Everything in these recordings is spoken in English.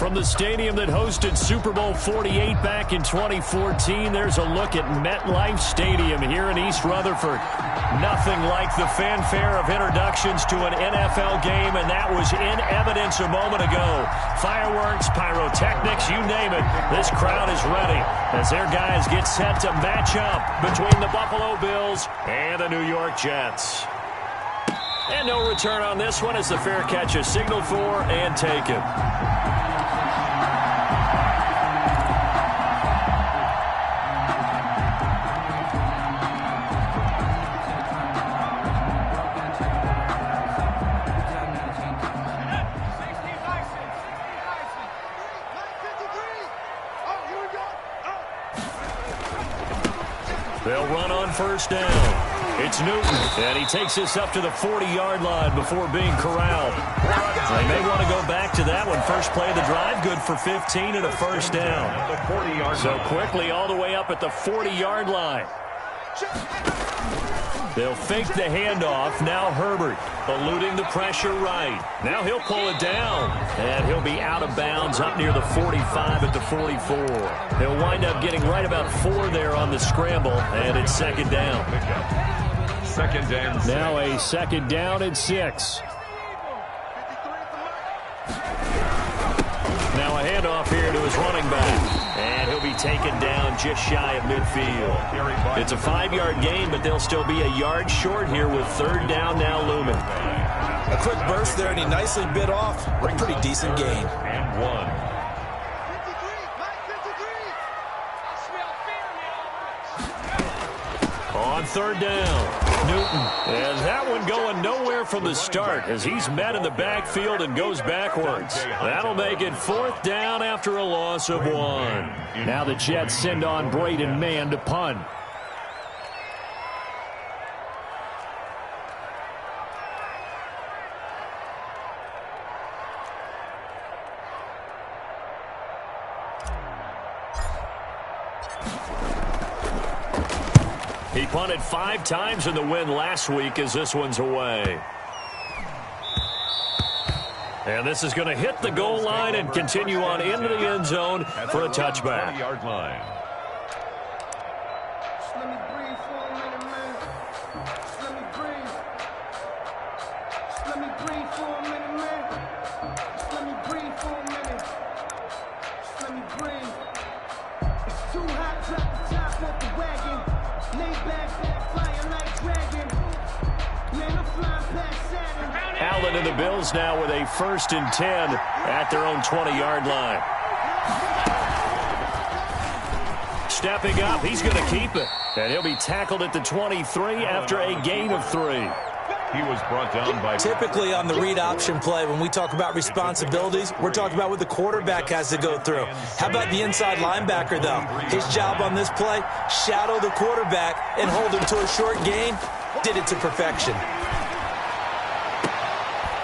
From the stadium that hosted Super Bowl 48 back in 2014, there's a look at MetLife Stadium here in East Rutherford. Nothing like the fanfare of introductions to an NFL game, and that was in evidence a moment ago. Fireworks, pyrotechnics, you name it. This crowd is ready as their guys get set to match up between the Buffalo Bills and the New York Jets. And no return on this one as the fair catch is signaled for and taken. They'll run on first down. It's Newton, and he takes this up to the 40-yard line before being corralled. They may want to go back to that one. First play of the drive, good for 15 and a first down. So quickly all the way up at the 40-yard line. They'll fake the handoff. Now Herbert eluding the pressure right. Now he'll pull it down, and he'll be out of bounds up near the 45 at the 44. He'll wind up getting right about 4 there on the scramble, and it's second down. Second down. Now a second down and 6. Now a handoff here to his running back. And he'll be taken down just shy of midfield. It's a 5-yard gain, but they'll still be a yard short here with third down now looming. A quick burst there, and he nicely bit off. A pretty decent gain. And 1. On third down, Newton. And that one going nowhere from the start as he's met in the backfield and goes backwards. That'll make it fourth down after a loss of 1. Now the Jets send on Braden Mann to punt. He punted 5 times in the win last week as this one's away. And this is going to hit the goal line and continue on into the end zone for a touchback. 20-yard line. Let me breathe for a minute, man. Let me breathe. Let me breathe for a minute, man. Let me breathe for a minute. Let me breathe. It's too hot, drop the top off the wagon. Lay back, flying like dragon. Man, I'm flying past Saturn. Allen and the Bills now with a 1st and 10 at their own 20-yard line. Stepping up, he's going to keep it. And he'll be tackled at the 23 after a gain of 3. He was brought down by... Typically on the read option play, when we talk about responsibilities, we're talking about what the quarterback has to go through. How about the inside linebacker, though? His job on this play, shadow the quarterback and hold him to a short gain. Did it to perfection.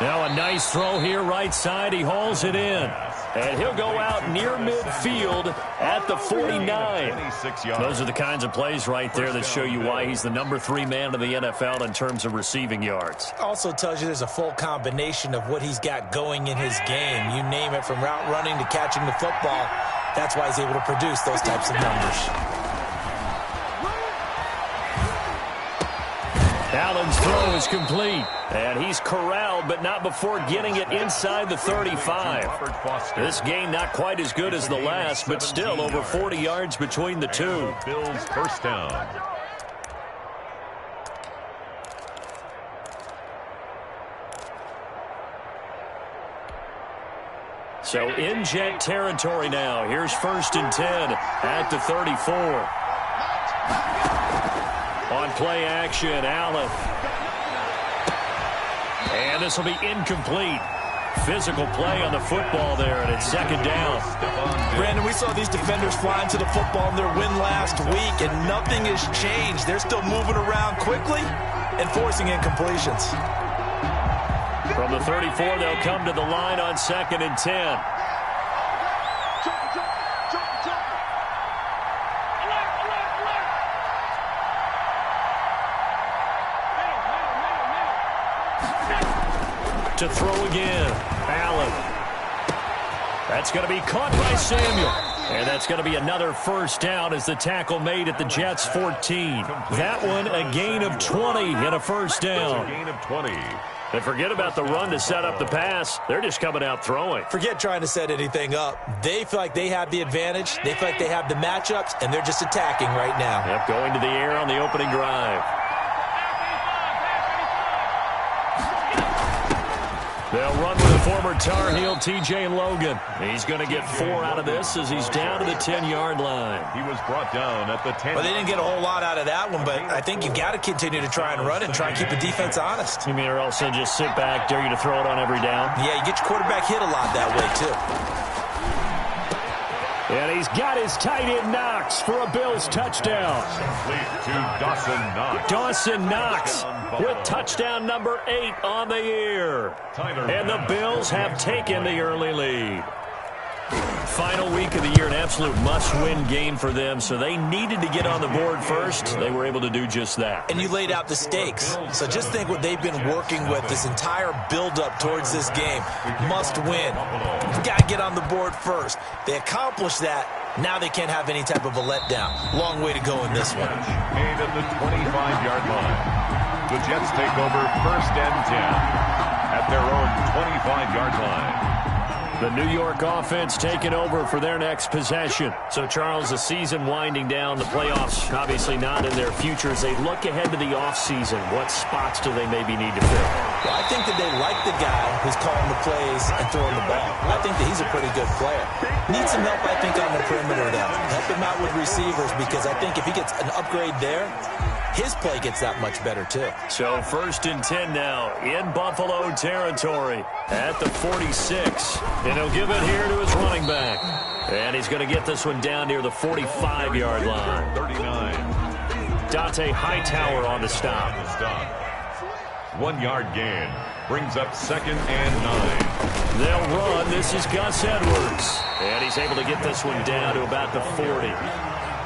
Now a nice throw here right side. He hauls it in. And he'll go out near midfield at the 49. Those are the kinds of plays right there that show you why he's the number 3 man in the NFL in terms of receiving yards. Also tells you there's a full combination of what he's got going in his game. You name it, from route running to catching the football. That's why he's able to produce those types of numbers. Allen's throw is complete. And he's corralled, but not before getting it inside the 35. This gain not quite as good as the last, but still over 40 yards between the two. Bills first down. So in Jet territory now. Here's 1st and 10 at the 34. On play action, Allen. And this will be incomplete. Physical play on the football there, and it's second down. Brandon, we saw these defenders flying to the football in their win last week, and nothing has changed. They're still moving around quickly and forcing incompletions. From the 34, they'll come to the line on 2nd and 10. To throw again, Allen. That's going to be caught by Samuel. And that's going to be another first down as the tackle made at the Jets' 14. That one, a gain of 20 and a first down. Gain of 20. And forget about the run to set up the pass. They're just coming out throwing. Forget trying to set anything up. They feel like they have the advantage. They feel like they have the matchups, and they're just attacking right now. Yep, going to the air on the opening drive. They'll run with the former Tar Heel T.J. Logan. He's going to get 4 out of this as he's down to the 10-yard line. He was brought down at the 10. Well, they didn't get a whole lot out of that one, but I think you got to continue to try and run and try and keep the defense honest. You mean or else just sit back, dare you to throw it on every down? Yeah, you get your quarterback hit a lot that way, too. And he's got his tight end Knox for a Bills touchdown. Complete to Dawson Knox. Dawson Knox with touchdown number 8 on the year. And the Bills have taken the early lead. Final week of the year, an absolute must-win game for them, so they needed to get on the board first. They were able to do just that. And you laid out the stakes. So just think what they've been working with this entire build-up towards this game. Must win. You've got to get on the board first. They accomplished that. Now they can't have any type of a letdown. Long way to go in this one. Made at the 25-yard line. The Jets take over first and 10 at their own 25-yard line. The New York offense taking over for their next possession. So, Charles, the season winding down, the playoffs obviously not in their future. As they look ahead to the offseason, what spots do they maybe need to fill? Well, I think that they like the guy who's calling the plays and throwing the ball. I think that he's a pretty good player. Needs some help, I think, on the perimeter, though. Help him out with receivers because I think if he gets an upgrade there, his play gets that much better, too. So, first and 10 now in Buffalo territory at the 46. And he'll give it here to his running back. And he's going to get this one down near the 45-yard line. 39. Dante Hightower on the stop. 1 yard gain. Brings up second and 9. They'll run. This is Gus Edwards. And he's able to get this one down to about the 40.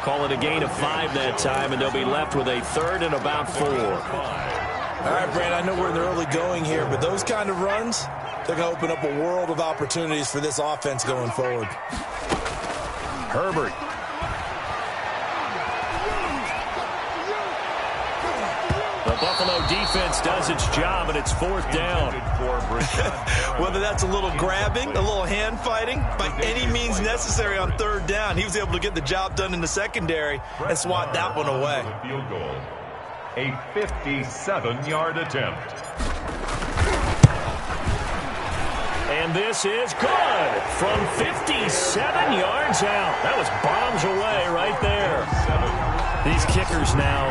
Call it a gain of 5 that time, and they'll be left with a third and about 4. All right, Brand, I know we're in the early going here, but those kind of runs, they're going to open up a world of opportunities for this offense going forward. Herbert. The Buffalo defense does its job, and it's 4th down. Whether that's a little grabbing, a little hand fighting, by any means necessary on 3rd down, he was able to get the job done in the secondary and swat that one away. Field goal. A 57-yard attempt. And this is good from 57 yards out. That was bombs away right there. These kickers now,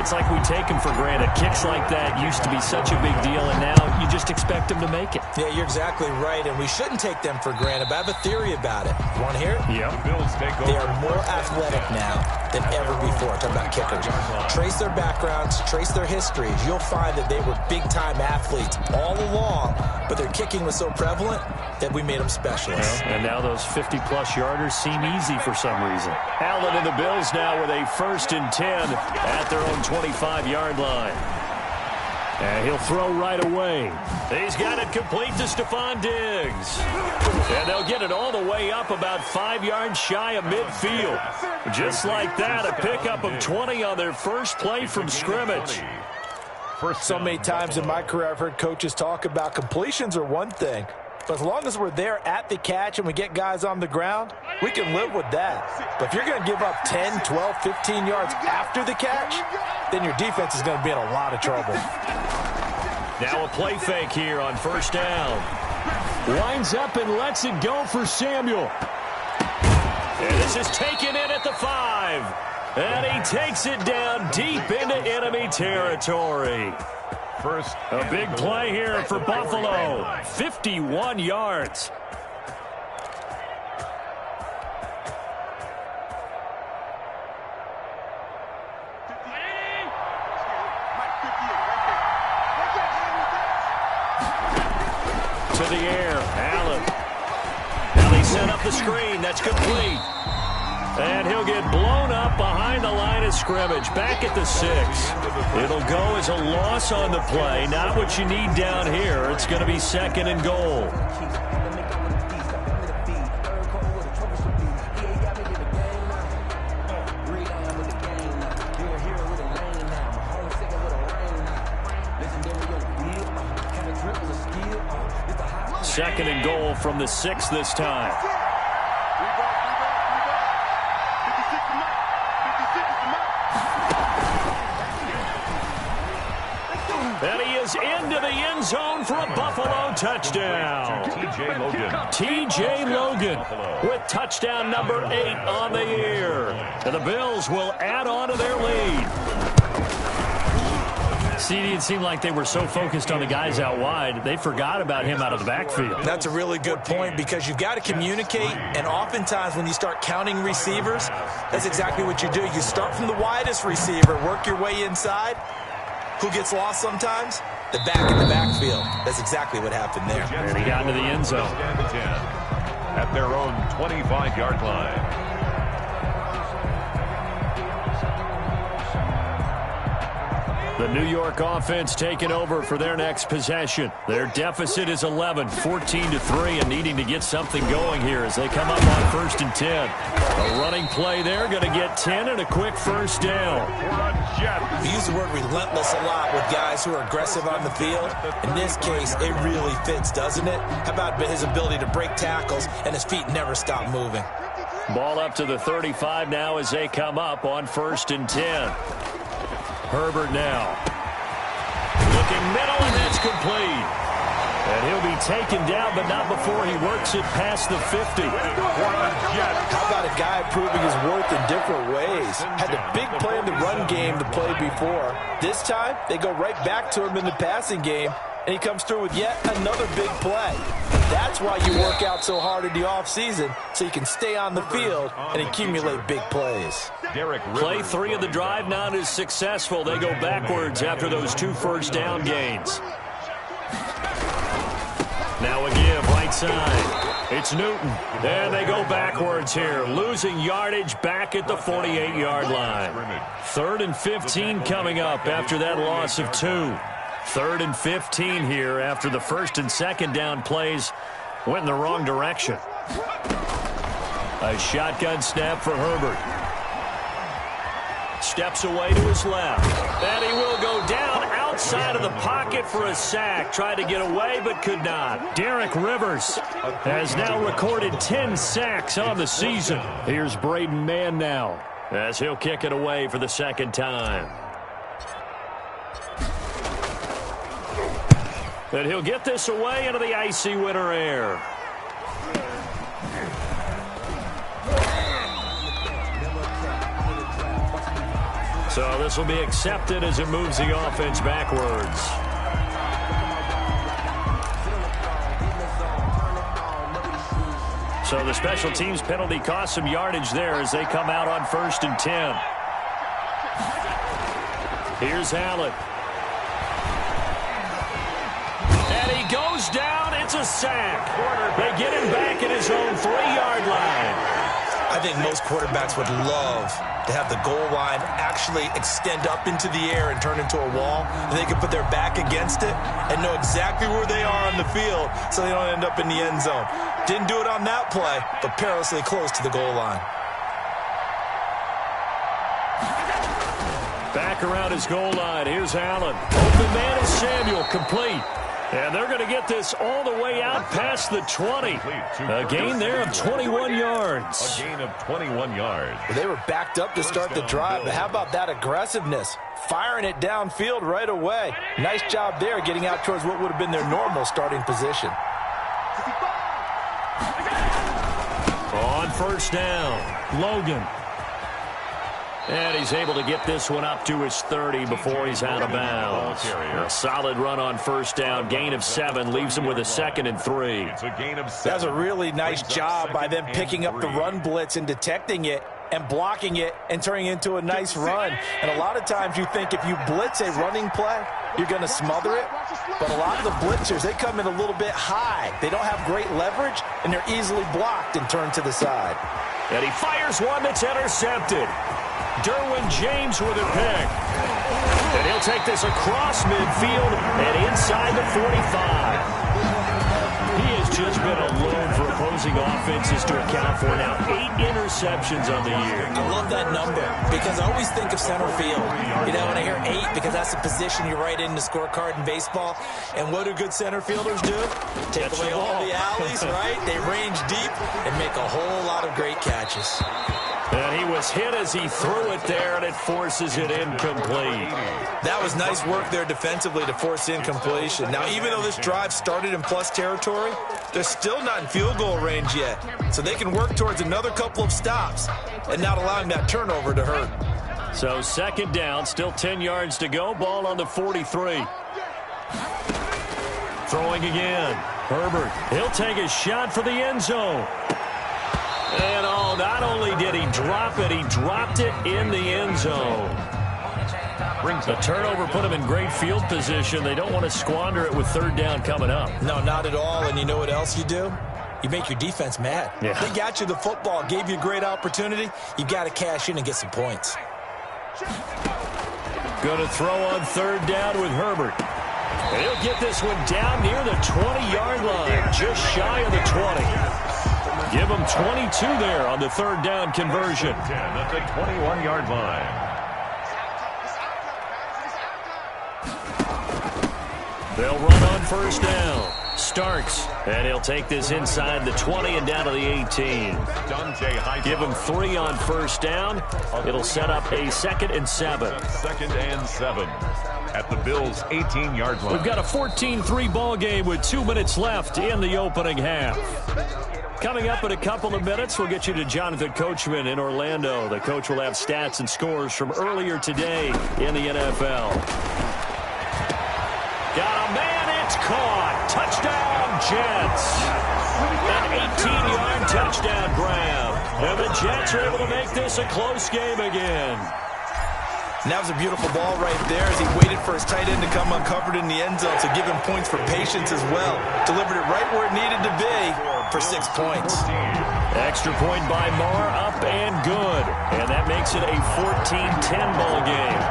it's like we take them for granted. Kicks like that used to be such a big deal, and now you just expect them to make it. Yeah, you're exactly right, and we shouldn't take them for granted, but I have a theory about it. You want to hear it? Yeah. Bills take over. They are more athletic now than ever before. Talking about kickers. Trace their backgrounds, trace their histories. You'll find that they were big-time athletes all along, but their kicking was so prevalent that we made them specialists. Well, and now those 50-plus yarders seem easy for some reason. Allen and the Bills now with a first and 10 at their own 25-yard line. And he'll throw right away. He's got it complete to Stephon Diggs. And they'll get it all the way up about 5 yards shy of midfield. Just like that, a pickup of 20 on their first play from scrimmage. So many times in my career I've heard coaches talk about completions are one thing, but as long as we're there at the catch and we get guys on the ground, we can live with that. But if you're going to give up 10, 12, 15 yards after the catch, then your defense is going to be in a lot of trouble. Now a play fake here on first down. Winds up and lets it go for Samuel. And this is taken in at the 5. And he takes it down deep into enemy territory. First, a big play here for Buffalo. 51 yards. To the air, Allen. Now they set up the screen. That's complete. And he'll get blown up behind the line of scrimmage, back at the 6. It'll go as a loss on the play. Not what you need down here. It's going to be 2nd and goal. Second and goal from the 6 this time. And he is into the end zone for a Buffalo touchdown. T.J. Logan with touchdown number 8 on the year. And the Bills will add on to their lead. CD, it seemed like they were so focused on the guys out wide, they forgot about him out of the backfield. That's a really good point because you've got to communicate, and oftentimes when you start counting receivers, that's exactly what you do. You start from the widest receiver, work your way inside. Who gets lost sometimes? The back in the backfield. That's exactly what happened there. And he got into the end zone. At their own 25-yard line. The New York offense taking over for their next possession. Their deficit is 11, 14-3, and needing to get something going here as they come up on 1st and 10. A running play there, going to get 10 and a quick first down. We use the word relentless a lot with guys who are aggressive on the field. In this case, it really fits, doesn't it? How about his ability to break tackles and his feet never stop moving? Ball up to the 35 now as they come up on 1st and 10. Herbert now. Looking middle, and that's complete. And he'll be taken down, but not before he works it past the 50. How about a guy proving his worth in different ways? Had a big play in the run game to play before. This time, they go right back to him in the passing game, and he comes through with yet another big play. That's why you work out so hard in the offseason, so you can stay on the field and accumulate big plays. Play 3 of the drive not as successful. They go backwards after those 2 first down gains. Now a give, right side. It's Newton. And they go backwards here, losing yardage back at the 48-yard line. 3rd and 15 coming up after that loss of 2. 3rd and 15 here after the 1st and 2nd down plays went in the wrong direction. A shotgun snap for Herbert. Steps away to his left. And he will go down outside of the pocket for a sack. Tried to get away but could not. Derek Rivers has now recorded 10 sacks on the season. Here's Braden Mann now as he'll kick it away for the 2nd time. And he'll get this away into the icy winter air. So this will be accepted as it moves the offense backwards. So the special teams penalty cost some yardage there as they come out on 1st and 10. Here's Allen. And he goes down. It's a sack. They get him back at his own 3-yard line. I think most quarterbacks would love to have the goal line actually extend up into the air and turn into a wall. And they can put their back against it and know exactly where they are on the field so they don't end up in the end zone. Didn't do it on that play, but perilously close to the goal line. Back around his goal line. Here's Allen. Open man is Samuel. Complete. And they're going to get this all the way out past the 20. A gain there of 21 yards. A gain of 21 yards. Well, they were backed up to start the drive, but how about that aggressiveness? Firing it downfield right away. Nice job there getting out towards what would have been their normal starting position. On 1st down, Logan. And he's able to get this one up to his 30 before he's out of bounds. A solid run on 1st down. Gain of 7 leaves him with a 2nd and 3. It's a gain of 7. That's a really nice job by them picking up the run blitz and detecting it and blocking it and turning it into a nice run. And a lot of times you think if you blitz a running play, you're going to smother it. But a lot of the blitzers, they come in a little bit high. They don't have great leverage, and they're easily blocked and turned to the side. And he fires one that's intercepted. Derwin James with a pick. And he'll take this across midfield and inside the 45. He has just been alone for opposing opposing offenses to account for now. 8 interceptions on the year. I love that number because I always think of center field. You know, when I hear 8, because that's the position you write in the scorecard in baseball. And what do good center fielders do? Take away all the alleys, right? They range deep and make a whole lot of great catches. And he was hit as he threw it there, and it forces it incomplete. That was nice work there defensively to force incompletion. Now, even though this drive started in plus territory, they're still not in field goal range yet. So they can work towards another couple of stops and not allowing that turnover to hurt. So second down, still 10 yards to go. Ball on the 43. Throwing again. Herbert, he'll take a shot for the end zone. And not only did he drop it, he dropped it in the end zone. The turnover put him in great field position. They don't want to squander it with third down coming up. No, not at all. And you know what else you do? You make your defense mad. Yeah. They got you the football, gave you a great opportunity. You got to cash in and get some points. Going to throw on third down with Herbert. He'll get this one down near the 20-yard line, just shy of the 20. Give him 22 there on the third down conversion. At the 21-yard line. They'll run on first down. Starks, and he'll take this inside the 20 and down to the 18. Give him 3 on first down. It'll set up a 2nd and 7. 2nd and 7 at the Bills' 18-yard line. We've got a 14-3 ball game with 2 minutes left in the opening half. Coming up in a couple of minutes, we'll get you to Jonathan Coachman in Orlando. The coach will have stats and scores from earlier today in the NFL. Got a man, it's caught. Touchdown, Jets. An 18-yard touchdown grab. And the Jets are able to make this a close game again. And that was a beautiful ball right there as he waited for his tight end to come uncovered in the end zone to give him points for patience as well. Delivered it right where it needed to be for 6 points. Extra point by Marr, up and good. And that makes it a 14-10 ball game.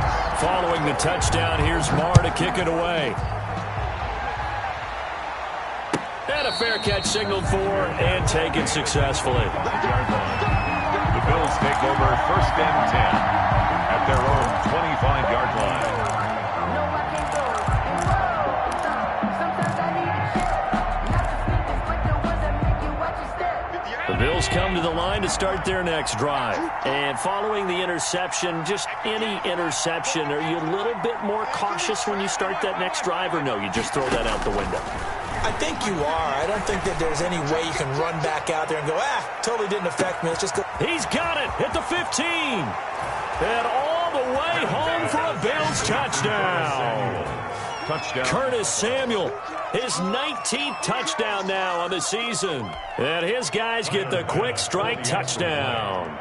Following the touchdown, here's Marr to kick it away. And a fair catch signaled for and taken successfully. The Bills take over 1st and 10 at their own 25-yard line. The Bills come to the line to start their next drive. And following the interception, just any interception, are you a little bit more cautious when you start that next drive, or no, you just throw that out the window? I think you are. I don't think that there's any way you can run back out there and go, totally didn't affect me. Let's just go. He's got it at the 15. And all the way home for a Bills touchdown. Curtis Samuel, his 19th touchdown now on the season. And his guys get the quick strike touchdown.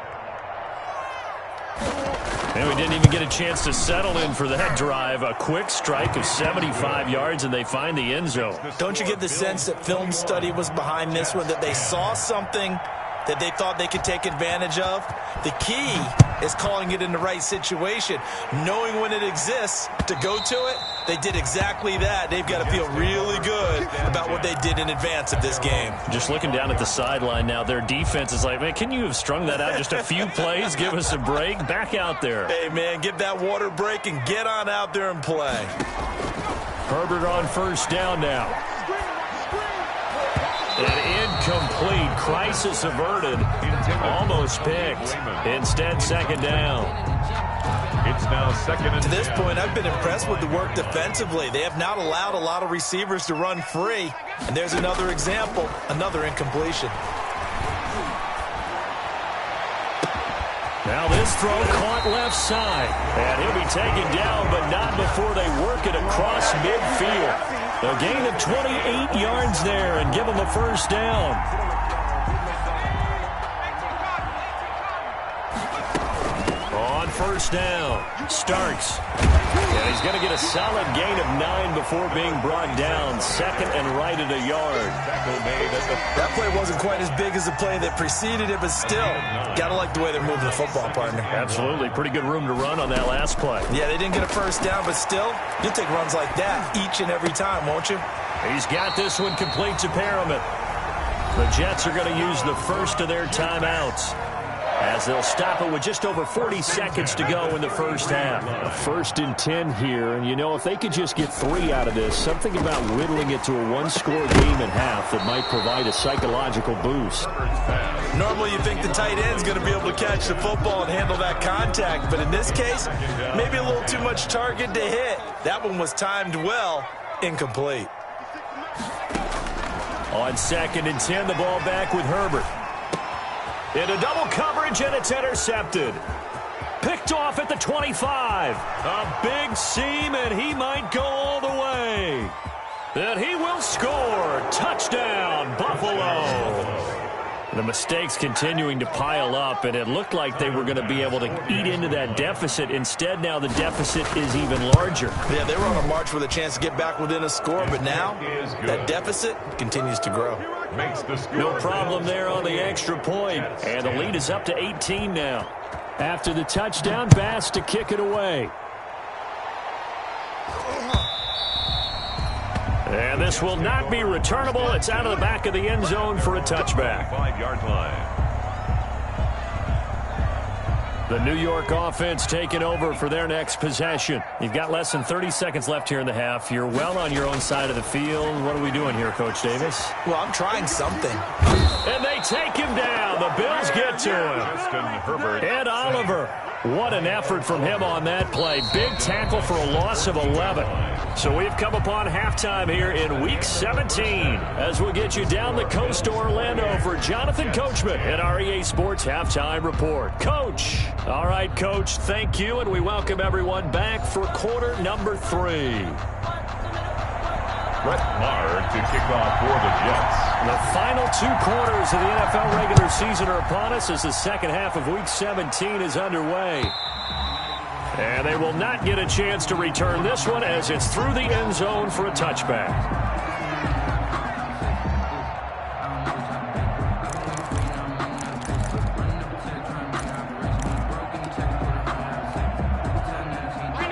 And we didn't even get a chance to settle in for that drive. A quick strike of 75 yards, and they find the end zone. Don't you get the sense that film study was behind this one, that they saw something that they thought they could take advantage of? The key is calling it in the right situation. Knowing when it exists to go to it, they did exactly that. They've got to feel really good about what they did in advance of this game. Just looking down at the sideline now, their defense is like, man, can you have strung that out just a few plays? Give us a break. Back out there. Hey, man, give that water break and get on out there and play. Herbert on first down now. An incomplete. Crisis averted. Almost picked. Instead, second down. It's now 2nd and 10. To this point, I've been impressed with the work defensively. They have not allowed a lot of receivers to run free. And there's another example, another incompletion. Now this throw caught left side. And he'll be taken down, but not before they work it across midfield. A gain of 28 yards there and give him a first down. On first down, Starks. And he's going to get a solid gain of 9 before being brought down. 2nd and right at a yard. That play wasn't quite as big as the play that preceded it, but still, got to like the way they're moving the football, partner. Absolutely. Pretty good room to run on that last play. Yeah, they didn't get a first down, but still, you'll take runs like that each and every time, won't you? He's got this one complete to Perriman. The Jets are going to use the first of their timeouts, as they'll stop it with just over 40 seconds to go in the first half. A 1st and 10 here, and you know, if they could just get 3 out of this, something about whittling it to a 1-score game at half that might provide a psychological boost. Normally you think the tight end's going to be able to catch the football and handle that contact, but in this case, maybe a little too much target to hit. That one was timed well, incomplete. On 2nd and 10, the ball back with Herbert. Into double coverage, and it's intercepted. Picked off at the 25. A big seam, and he might go all the way. And he will score. Touchdown, Buffalo. The mistakes continuing to pile up, and it looked like they were going to be able to eat into that deficit. Instead, now the deficit is even larger. Yeah, they were on a march with a chance to get back within a score, but now that deficit continues to grow. No problem there on the extra point, and the lead is up to 18 now. After the touchdown, Bass to kick it away. And this will not be returnable. It's out of the back of the end zone for a touchback. 5-yard line. The New York offense taking over for their next possession. You've got less than 30 seconds left here in the half. You're well on your own side of the field. What are we doing here, Coach Davis? Well, I'm trying something. And they take him down. The Bills get to him. Ed Oliver. What an effort from him on that play. Big tackle for a loss of 11. So we've come upon halftime here in Week 17 as we'll get you down the coast to Orlando for Jonathan Coachman at our EA Sports Halftime Report. Coach. All right, Coach, thank you, and we welcome everyone back for quarter number 3. Brett Maher to kick off for the Jets. The final 2 quarters of the NFL regular season are upon us as the second half of Week 17 is underway. And they will not get a chance to return this one as it's through the end zone for a touchback.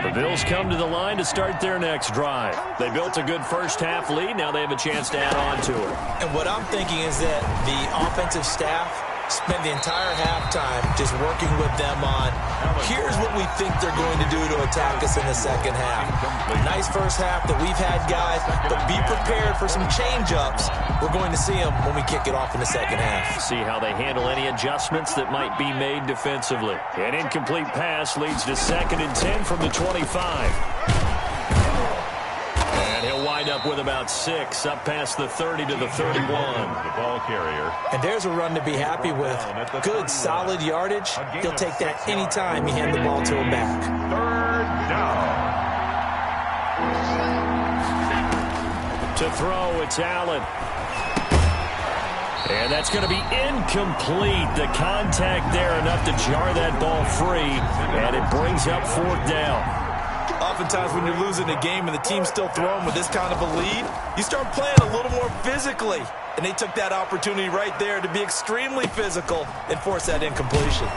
The Bills come to the line to start their next drive. They built a good first half lead. Now they have a chance to add on to it. And what I'm thinking is that the offensive staff spent the entire halftime just working with them on, here's what we think they're going to do to attack us in the second half. Nice first half that we've had, guys, but be prepared for some change-ups. We're going to see them when we kick it off in the second half. See how they handle any adjustments that might be made defensively. An incomplete pass leads to 2nd and 10 from the 25. And he'll wind up with about 6, up past the 30 to the 31. The ball carrier. And there's a run to be happy with. Good, solid yardage. He'll take that anytime you hand the ball to him back. 3rd down. To throw, it's Allen. And that's going to be incomplete. The contact there enough to jar that ball free. And it brings up 4th down. Oftentimes when you're losing a game and the team's still throwing with this kind of a lead, you start playing a little more physically. And they took that opportunity right there to be extremely physical and force that incompletion.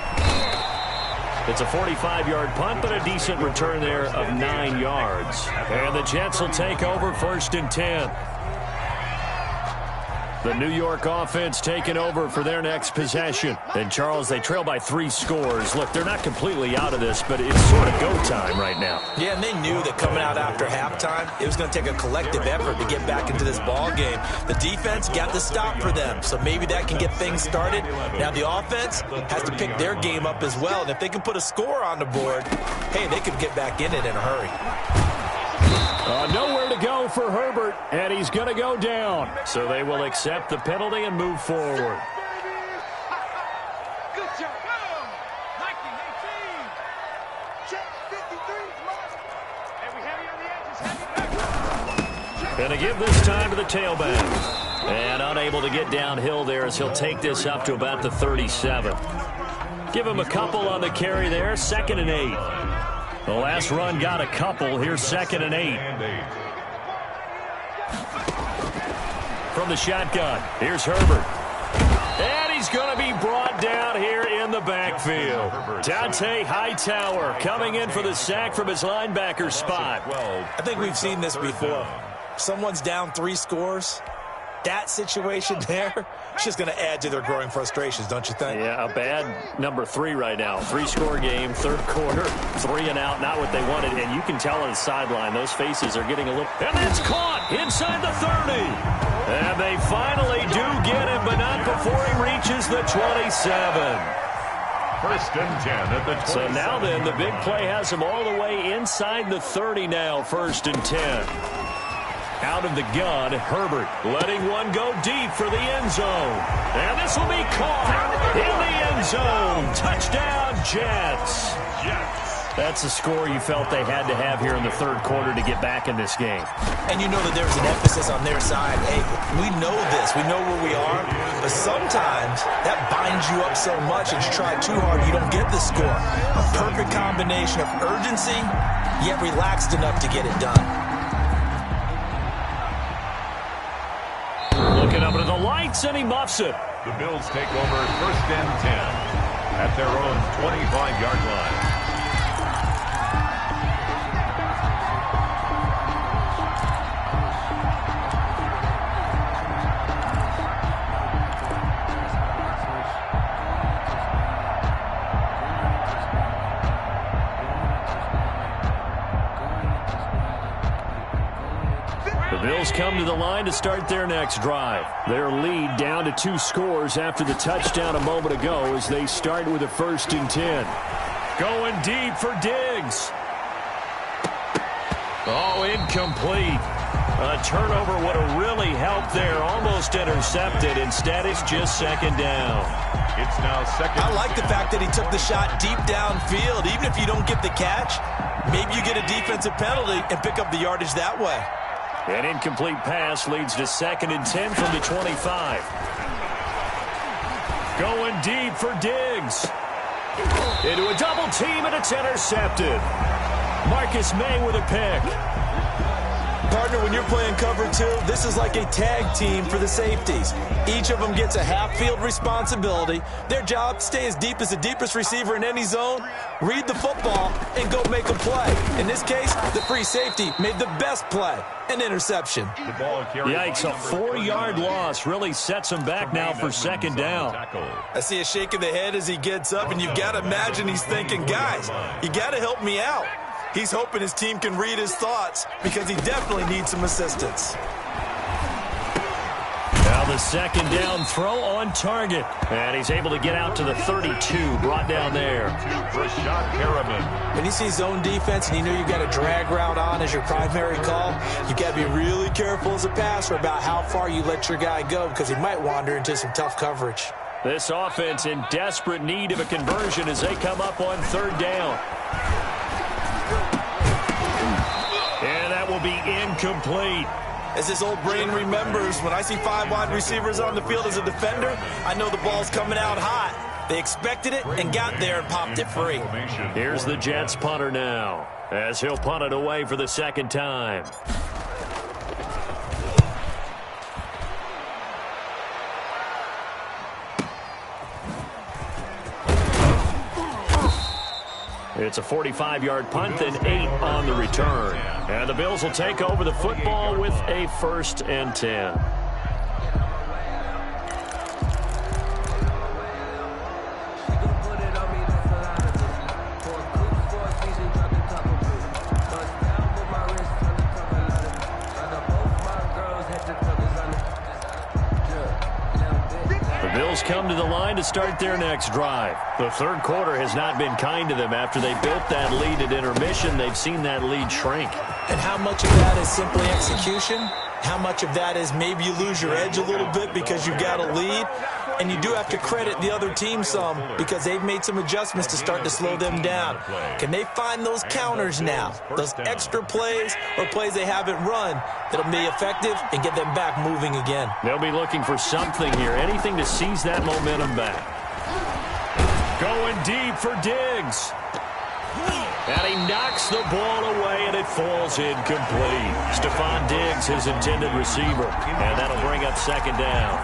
It's a 45-yard punt, but a decent return there of 9 yards. And the Jets will take over 1st and 10. The New York offense taking over for their next possession. And, Charles, they trail by 3 scores. Look, they're not completely out of this, but it's sort of go time right now. Yeah, and they knew that coming out after halftime, it was going to take a collective effort to get back into this ball game. The defense got the stop for them, so maybe that can get things started. Now the offense has to pick their game up as well, and if they can put a score on the board, hey, they could get back in it in a hurry. Nowhere to go for Herbert, and he's going to go down. So they will accept the penalty and move forward. Good job. Nike 18. Check 53. And we heavy on the edges. Going to give this time to the tailback. And unable to get downhill there as he'll take this up to about the 37. Give him a couple on the carry there. 2nd and 8. The last run got a couple. Here's 2nd and 8. From the shotgun, here's Herbert. And he's going to be brought down here in the backfield. Dante Hightower coming in for the sack from his linebacker spot. I think we've seen this before. Someone's down 3 scores. That situation there, it's just going to add to their growing frustrations, don't you think? Yeah, a bad number 3 right now. 3-score game, third quarter, 3 and out, not what they wanted. And you can tell on the sideline, those faces are getting a little... And it's caught inside the 30. And they finally do get him, but not before he reaches the 27. First and 10 at the 27. So now then, the big play has him all the way inside the 30 now, first and 10. Out of the gun, Herbert letting one go deep for the end zone. And this will be caught in the end zone. Touchdown, Jets. That's a score you felt they had to have here in the third quarter to get back in this game. And you know that there's an emphasis on their side. Hey, we know this. We know where we are. But sometimes that binds you up so much that you try too hard, you don't get the score. A perfect combination of urgency, yet relaxed enough to get it done. Looking up into the lights, and he muffs it. The Bills take over first and 10 at their own 25-yard line. Bills come to the line to start their next drive. Their lead down to 2 scores after the touchdown a moment ago as they start with a first and 10. Going deep for Diggs. Oh, incomplete. A turnover would have really helped there. Almost intercepted. Instead, it's just second down. It's now second. I like the fact that he took the shot deep downfield. Even if you don't get the catch, maybe you get a defensive penalty and pick up the yardage that way. An incomplete pass leads to second and 10 from the 25. Going deep for Diggs. Into a double team, and it's intercepted. Marcus May with a pick. Partner, when you're playing cover 2, this is like a tag team for the safeties. Each of them gets a half-field responsibility. Their job, stay as deep as the deepest receiver in any zone, read the football, and go make a play. In this case, the free safety made the best play, an interception. Yikes, a 4-yard loss really sets him back now for second down. I see a shake of the head as he gets up, and you've got to imagine he's thinking, guys, you got to help me out. He's hoping his team can read his thoughts because he definitely needs some assistance. Now the second down throw on target. And he's able to get out to the 32, brought down there. When you see zone defense and you know you've got a drag route on as your primary call, you've got to be really careful as a passer about how far you let your guy go because he might wander into some tough coverage. This offense in desperate need of a conversion as they come up on third down. And that will be incomplete. As this old brain remembers, when I see 5 wide receivers on the field as a defender, I know the ball's coming out hot. They expected it and got there and popped it free. Here's the Jets punter now as he'll punt it away for the second time. It's a 45-yard punt and 8 on the return. And the Bills will take over the football with a first and 10. Come to the line to start their next drive. The third quarter has not been kind to them after they built that lead at intermission. They've seen that lead shrink. And how much of that is simply execution? How much of that is maybe you lose your edge a little bit because you've got a lead? And you do have to credit the other team some because they've made some adjustments to start to slow them down. Can they find those counters now, those extra plays or plays they haven't run that'll be effective and get them back moving again? They'll be looking for something here, anything to seize that momentum back. Going deep for Diggs. And he knocks the ball away, and it falls incomplete. Stephon Diggs, his intended receiver. And that'll bring up second down.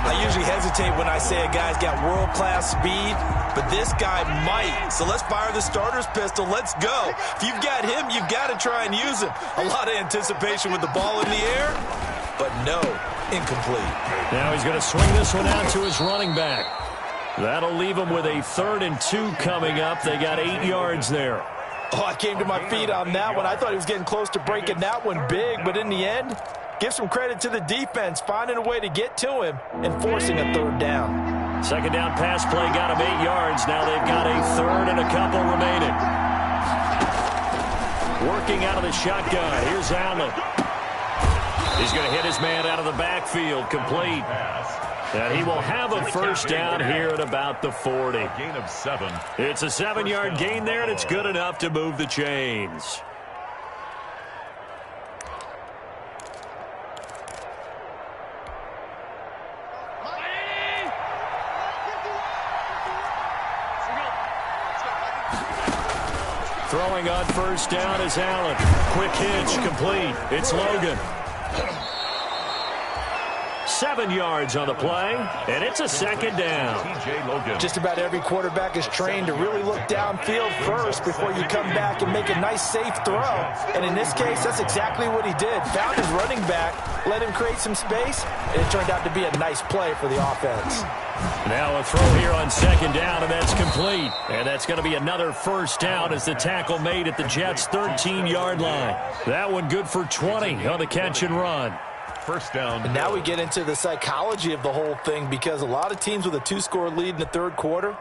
I usually hesitate when I say a guy's got world-class speed, but this guy might. So let's fire the starter's pistol. Let's go. If you've got him, you've got to try and use him. A lot of anticipation with the ball in the air, but no. incomplete. Now he's going to swing this one out to his running back. That'll leave him with a 3rd and 2 coming up. They got 8 yards there. Oh, I came to my feet on that one. I thought he was getting close to breaking that one big, but in the end, give some credit to the defense, finding a way to get to him and forcing a 3rd down. 2nd down pass play got him 8 yards. Now they've got a 3rd and a couple remaining. Working out of the shotgun. Here's Allen. He's going to hit his man out of the backfield. Complete. And he will have a 1st down here at about the 40. Gain of 7. It's a 7-yard gain there, and it's good enough to move the chains. Throwing on 1st down is Allen. Quick hitch, complete. It's Logan. 7 yards on the play, and it's a 2nd down. T.J. Logan. Just about every quarterback is trained to really look downfield first before you come back and make a nice, safe throw. And in this case, that's exactly what he did. Found his running back, let him create some space, and it turned out to be a nice play for the offense. Now a throw here on 2nd down, and that's complete. And that's going to be another 1st down as the tackle made at the Jets' 13-yard line. That one good for 20 on the catch and run. 1st down. And now we get into the psychology of the whole thing, because a lot of teams with a 2-score lead in the 3rd quarter,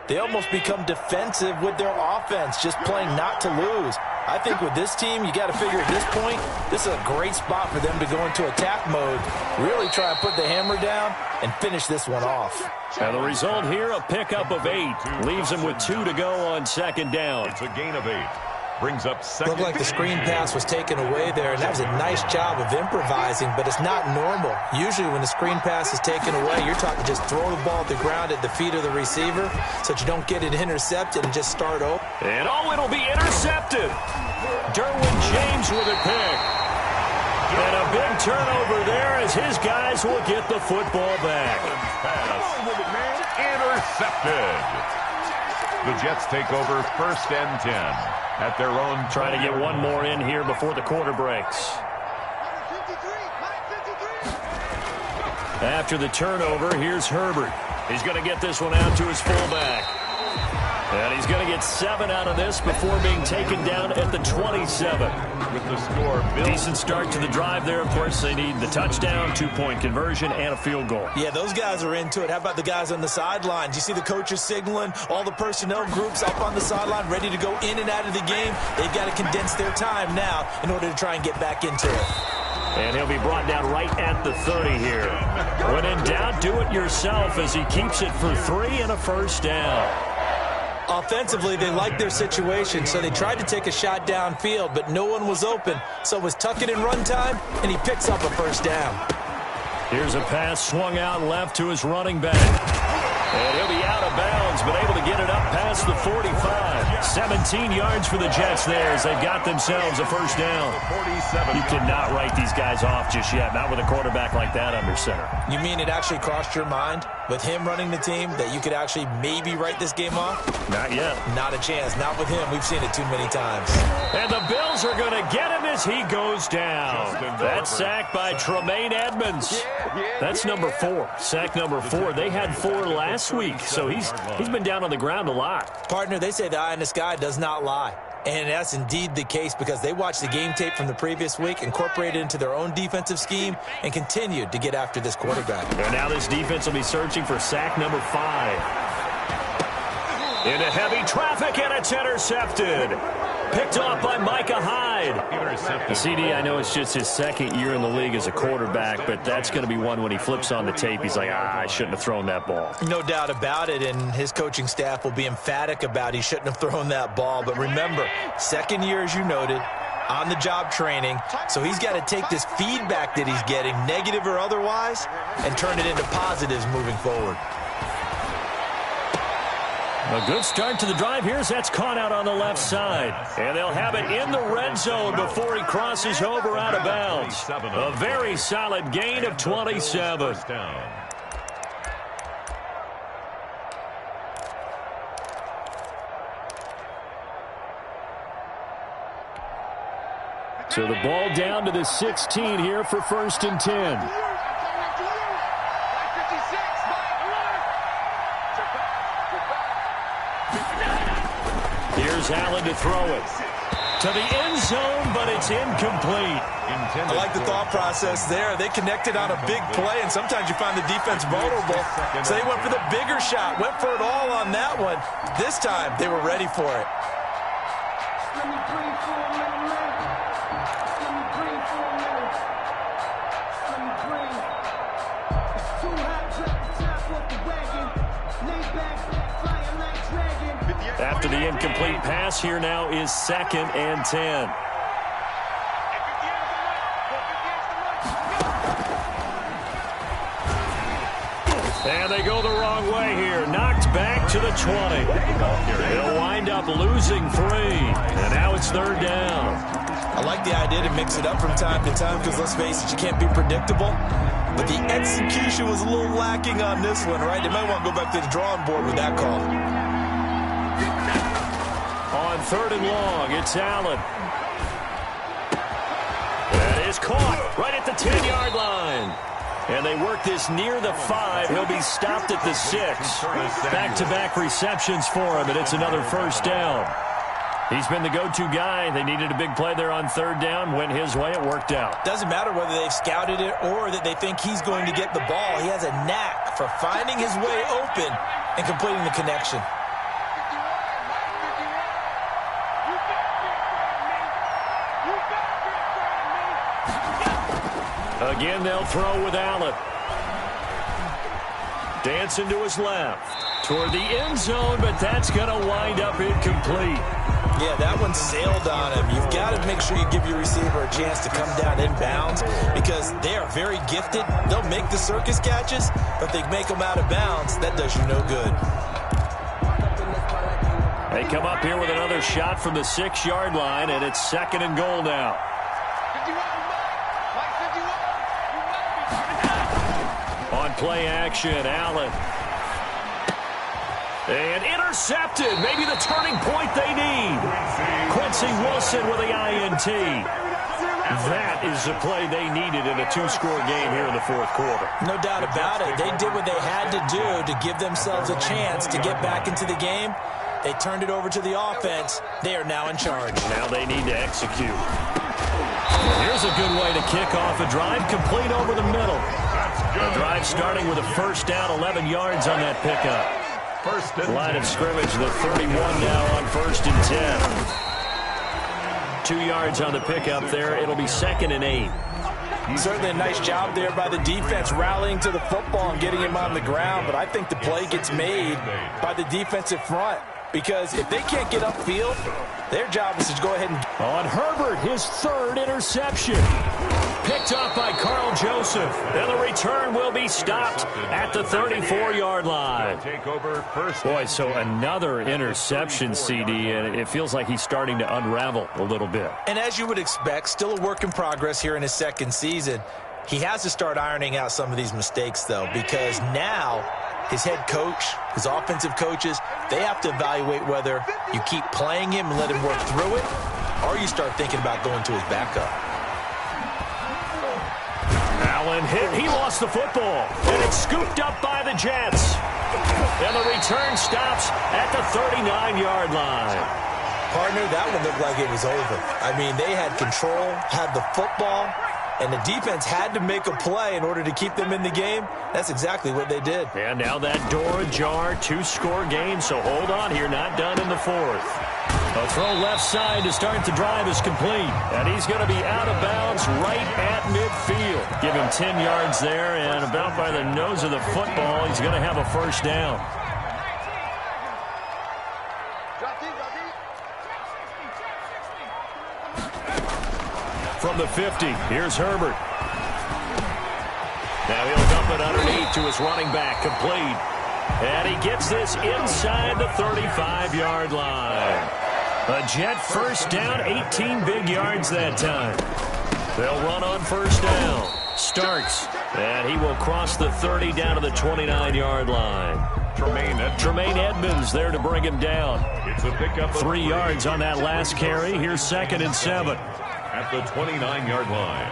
they almost become defensive with their offense, just playing not to lose. I think with this team, you got to figure at this point, this is a great spot for them to go into attack mode, really try and put the hammer down and finish this one off. Now the result here, a pickup of 8. Leaves them with 2 to go on 2nd down. It's a gain of 8. Brings up 2nd. Looked like the screen pass was taken away there, and that was a nice job of improvising, but it's not normal. Usually when the screen pass is taken away, you're talking just throw the ball at the ground at the feet of the receiver so that you don't get it intercepted and just start over. And it'll be intercepted. Derwin James with a pick. And a big turnover there as his guys will get the football back. Pass. Intercepted. The Jets take over 1st and 10 at their own. Trying to get one more in here before the quarter breaks. After the turnover, here's Herbert. He's going to get this one out to his fullback. And he's going to get 7 out of this before being taken down at the 27. With the score, decent start to the drive there. Of course, they need the touchdown, 2-point conversion, and a field goal. Yeah, those guys are into it. How about the guys on the sidelines? You see the coaches signaling, all the personnel groups up on the sideline ready to go in and out of the game. They've got to condense their time now in order to try and get back into it. And he'll be brought down right at the 30 here. When in doubt, do it yourself as he keeps it for 3 and a 1st down. Offensively, they liked their situation, so they tried to take a shot downfield, but no one was open. So it was tuck it in run time, and he picks up a 1st down. Here's a pass swung out left to his running back. And he'll be out of bounds, but able to get it up past the 45. 17 yards for the Jets there as they've got themselves a 1st down. You cannot write these guys off just yet, not with a quarterback like that under center. You mean it actually crossed your mind with him running the team that you could actually maybe write this game off? Not yet. Not a chance. Not with him. We've seen it too many times. And the Bills are going to get him as he goes down. That's sacked by Tremaine Edmonds. That's number 4. Sack number 4. They had 4 last week, so he's been down on the ground a lot. Partner, they say the eye in the sky does not lie. And that's indeed the case because they watched the game tape from the previous week, incorporated it into their own defensive scheme, and continued to get after this quarterback. And now this defense will be searching for sack number 5. Into heavy traffic, and it's intercepted. Picked off by Micah Hyde. The CD, I know it's just his 2nd year in the league as a quarterback, but that's going to be one when he flips on the tape, he's like, I shouldn't have thrown that ball. No doubt about it, and his coaching staff will be emphatic about he shouldn't have thrown that ball. But remember, 2nd year, as you noted, on-the-job training, so he's got to take this feedback that he's getting, negative or otherwise, and turn it into positives moving forward. A good start to the drive here as that's caught out on the left side. And they'll have it in the red zone before he crosses over out of bounds. A very solid gain of 27. So the ball down to the 16 here for 1st and 10. Here's Allen to throw it. To the end zone, but it's incomplete. I like the thought process there. They connected on a big play, and sometimes you find the defense vulnerable. So they went for the bigger shot, went for it all on that one. This time, they were ready for it. Let me breathe for a minute, man. Let me breathe for a minute. Let me breathe. It's too hot, drop the top off the wagon. Lay back, fire like dragon. After the incomplete pass, here now is 2nd and 10. And they go the wrong way here. Knocked back to the 20. They'll wind up losing 3. And now it's 3rd down. I like the idea to mix it up from time to time because, let's face it, you can't be predictable. But the execution was a little lacking on this one, right? They might want to go back to the drawing board with that call. On 3rd and long, it's Allen. That is caught right at the 10-yard line. And they work this near the 5. He'll be stopped at the 6. Back-to-back receptions for him, and it's another 1st down. He's been the go-to guy. They needed a big play there on 3rd down. Went his way. It worked out. Doesn't matter whether they've scouted it or that they think he's going to get the ball. He has a knack for finding his way open and completing the connection. Again, they'll throw with Allen. Dancing to his left. Toward the end zone, but that's going to wind up incomplete. Yeah, that one sailed on him. You've got to make sure you give your receiver a chance to come down inbounds because they are very gifted. They'll make the circus catches, but they make them out of bounds. That does you no good. They come up here with another shot from the 6-yard line, and it's 2nd and goal now. On play action, Allen. And intercepted. Maybe the turning point they need. Quincy Wilson with the INT. That is the play they needed in a 2-score game here in the 4th quarter. No doubt about it. They did what they had to do to give themselves a chance to get back into the game. They turned it over to the offense. They are now in charge. Now they need to execute. Here's a good way to kick off a drive, complete over the middle. The drive starting with a 1st down, 11 yards on that pickup. Line of scrimmage, the 31 now on 1st and 10. 2 yards on the pickup there. It'll be 2nd and 8. Certainly a nice job there by the defense rallying to the football and getting him on the ground, but I think the play gets made by the defensive front because if they can't get upfield, their job is to go ahead and... On Herbert, his 3rd interception. Picked up by Carl Joseph. And the return will be stopped at the 34-yard line. Boy, so another interception, CD, and it feels like he's starting to unravel a little bit. And as you would expect, still a work in progress here in his 2nd season. He has to start ironing out some of these mistakes, though, because now his head coach, his offensive coaches, they have to evaluate whether you keep playing him and let him work through it, or you start thinking about going to his backup. Allen hit. He lost the football. And it's scooped up by the Jets. And the return stops at the 39-yard line. Partner, that one looked like it was over. I mean, they had control, had the football, and the defense had to make a play in order to keep them in the game. That's exactly what they did. And now that door ajar, 2-score game, so hold on here, not done in the 4th. A throw left side to start the drive is complete. And he's going to be out of bounds right at midfield. Give him 10 yards there, and about by the nose of the football, he's going to have a 1st down. From the 50, here's Herbert. Now he'll dump it underneath to his running back, complete. And he gets this inside the 35-yard line. A Jet 1st down, 18 big yards that time. They'll run on 1st down. Starks, and he will cross the 30 down to the 29-yard line. Tremaine Edmonds there to bring him down. It's a pickup of 3 yards on that last carry. Here's 2nd and 7. At the 29-yard line.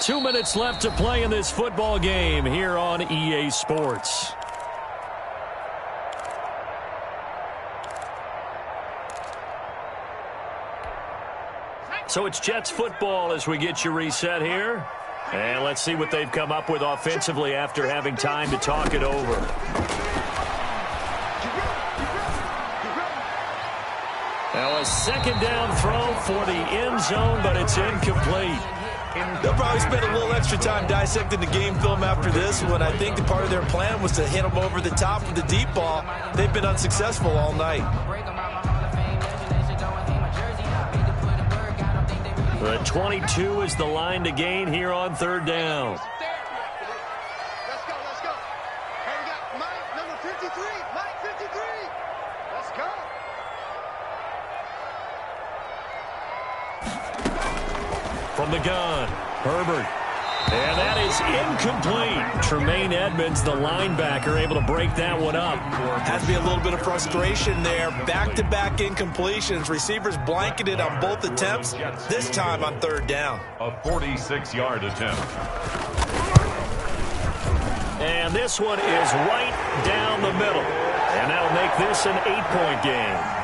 2 minutes left to play in this football game here on EA Sports. So it's Jets football as we get you reset here. And let's see what they've come up with offensively after having time to talk it over. Now a second down throw for the end zone, but it's incomplete. They'll probably spend a little extra time dissecting the game film after this one. I think part of their plan was to hit them over the top with the deep ball. They've been unsuccessful all night. The 22 is the line to gain here on third down. Let's go, let's go. Hey, we got Mike, number 53. Mike, 53. Let's go. From the gun, Herbert. And that is incomplete. Tremaine Edmonds, the linebacker, able to break that one up. Has to be a little bit of frustration there. Back-to-back incompletions. Receivers blanketed on both attempts, this time on third down. A 46-yard attempt. And this one is right down the middle. And that'll make this an 8-point game.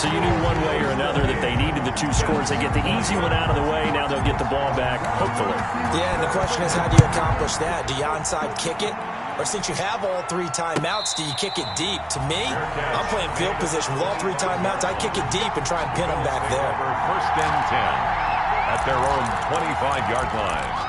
So you knew one way or another that they needed the two scores. They get the easy one out of the way. Now they'll get the ball back, hopefully. Yeah, and the question is, how do you accomplish that? Do you onside kick it? Or since you have all three timeouts, do you kick it deep? To me, I'm playing field position with all three timeouts. I kick it deep and try and pin them back there. First and 10 at their own 25-yard line.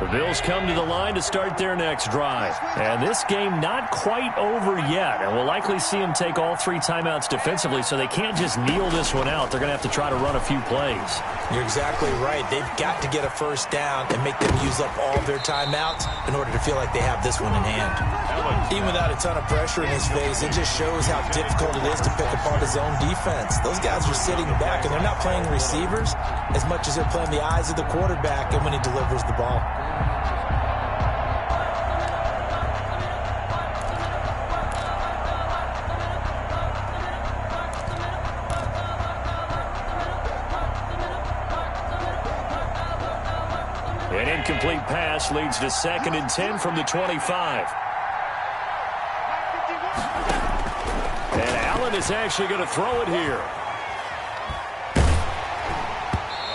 The Bills come to the line to start their next drive. And this game not quite over yet. And we'll likely see them take all three timeouts defensively, so they can't just kneel this one out. They're going to have to try to run a few plays. You're exactly right. They've got to get a first down and make them use up all of their timeouts in order to feel like they have this one in hand. Even without a ton of pressure in his face, it just shows how difficult it is to pick apart his own defense. Those guys are sitting back, and they're not playing receivers as much as they're playing the eyes of the quarterback and when he delivers the ball. An incomplete pass leads to 2nd and 10 from the 25. And Allen is actually going to throw it here.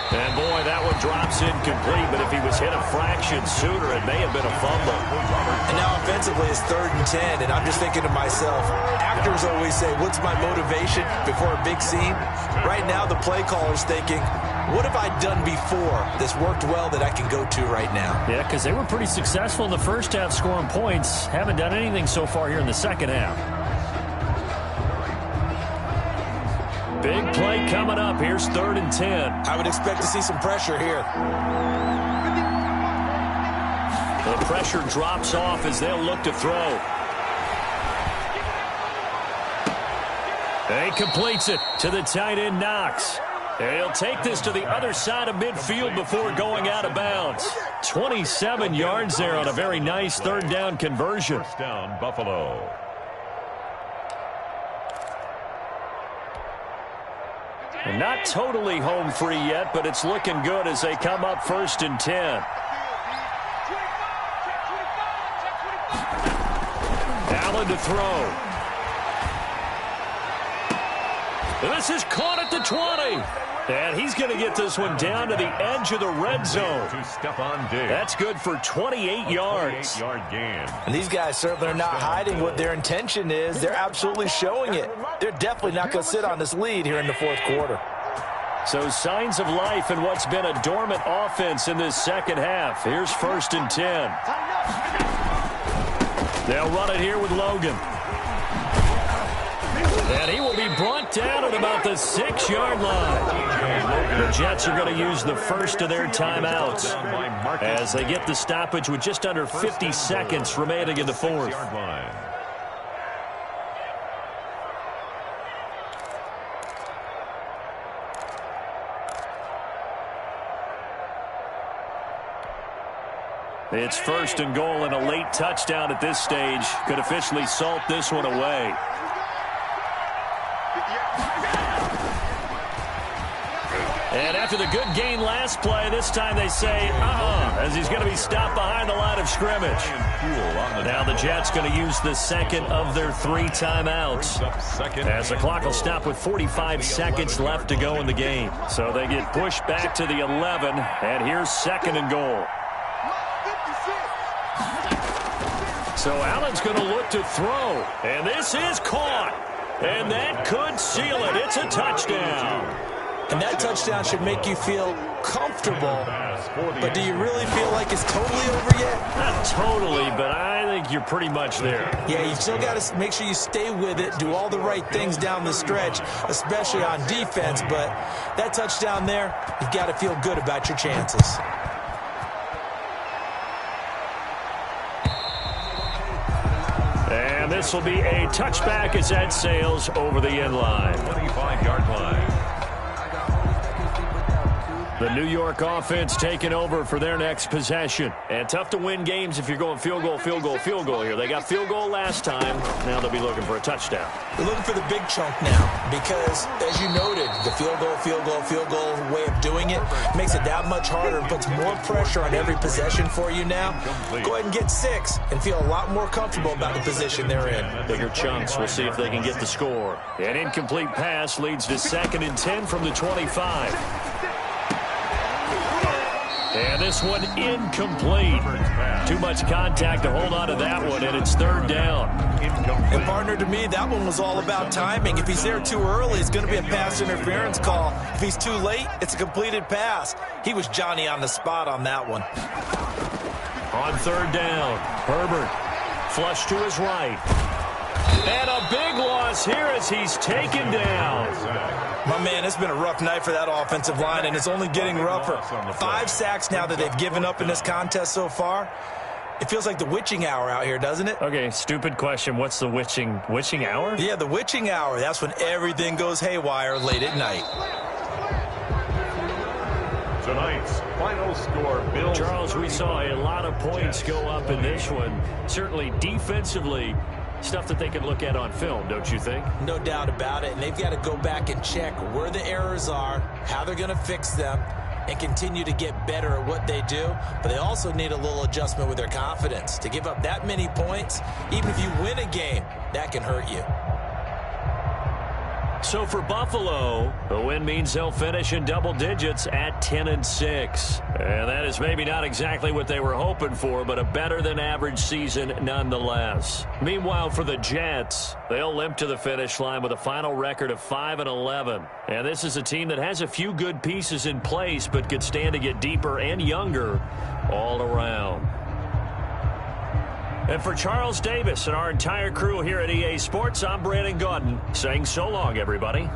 And boy, that one drops incomplete, but if he was hit a fraction sooner, it may have been a fumble. And now offensively it's 3rd and 10, and I'm just thinking to myself, actors always say, what's my motivation before a big scene? Right now the play caller's thinking, what have I done before that's worked well that I can go to right now? Yeah, because they were pretty successful in the first half scoring points. Haven't done anything so far here in the second half. Big play coming up. Here's 3rd and 10. I would expect to see some pressure here. The pressure drops off as they'll look to throw. He completes it to the tight end, Knox. He'll take this to the other side of midfield before going out of bounds. 27 yards there on a very nice 3rd down conversion. First down, Buffalo. And not totally home free yet, but it's looking good as they come up 1st and 10. Allen to throw. This is caught at the 20. And he's going to get this one down to the edge of the red zone. That's good for 28 yards. 28-yard gain. And these guys certainly are not hiding what their intention is. They're absolutely showing it. They're definitely not going to sit on this lead here in the 4th quarter. So signs of life in what's been a dormant offense in this second half. Here's 1st and 10. They'll run it here with Logan. And he will be brought down at about the 6-yard line. The Jets are going to use the first of their timeouts as they get the stoppage with just under 50 seconds remaining in the 4th. It's 1st and goal, and a late touchdown at this stage could officially salt this one away. And after the good gain last play, this time they say, as he's going to be stopped behind the line of scrimmage. Now the Jets going to use the second of their 3 timeouts, as the clock will stop with 45 seconds left to go in the game. So they get pushed back to the 11, and here's 2nd and goal. So Allen's going to look to throw, and this is caught, and that could seal it. It's a touchdown. And that touchdown should make you feel comfortable, but do you really feel like it's totally over yet? Not totally, but I think you're pretty much there. Yeah, you still got to make sure you stay with it, do all the right things down the stretch, especially on defense, but that touchdown there, you've got to feel good about your chances. And this will be a touchback as that sails over the end line. 25-yard line. The New York offense taking over for their next possession. And tough to win games if you're going field goal, field goal, field goal here. They got field goal last time. Now they'll be looking for a touchdown. They're looking for the big chunk now because, as you noted, the field goal, field goal, field goal way of doing it makes it that much harder and puts more pressure on every possession for you now. Go ahead and get 6 and feel a lot more comfortable about the position they're in. Bigger chunks. We'll see if they can get the score. An incomplete pass leads to 2nd and 10 from the 25. And this one incomplete. Too much contact to hold on to that one, and it's 3rd down. And, partner, to me, that one was all about timing. If he's there too early, it's going to be a pass interference call. If he's too late, it's a completed pass. He was Johnny on the spot on that one. On 3rd down, Herbert flush to his right. And a big loss here as he's taken down. My man, it's been a rough night for that offensive line, and it's only getting rougher. 5 sacks now that they've given up in this contest so far. It feels like the witching hour out here, doesn't it? Okay, stupid question. What's the witching hour? Yeah, the witching hour. That's when everything goes haywire late at night. Tonight's final score, Bills. Charles, we saw a lot of points go up in this one. Certainly defensively, stuff that they can look at on film, don't you think? No doubt about it, and they've got to go back and check where the errors are, how they're going to fix them, and continue to get better at what they do. But they also need a little adjustment with their confidence. To give up that many points, even if you win a game, that can hurt you. So for Buffalo, the win means they'll finish in double digits at 10-6. And that is maybe not exactly what they were hoping for, but a better than average season nonetheless. Meanwhile, for the Jets, they'll limp to the finish line with a final record of 5-11. And this is a team that has a few good pieces in place, but could stand to get deeper and younger all around. And for Charles Davis and our entire crew here at EA Sports, I'm Brandon Gaudin saying so long, everybody.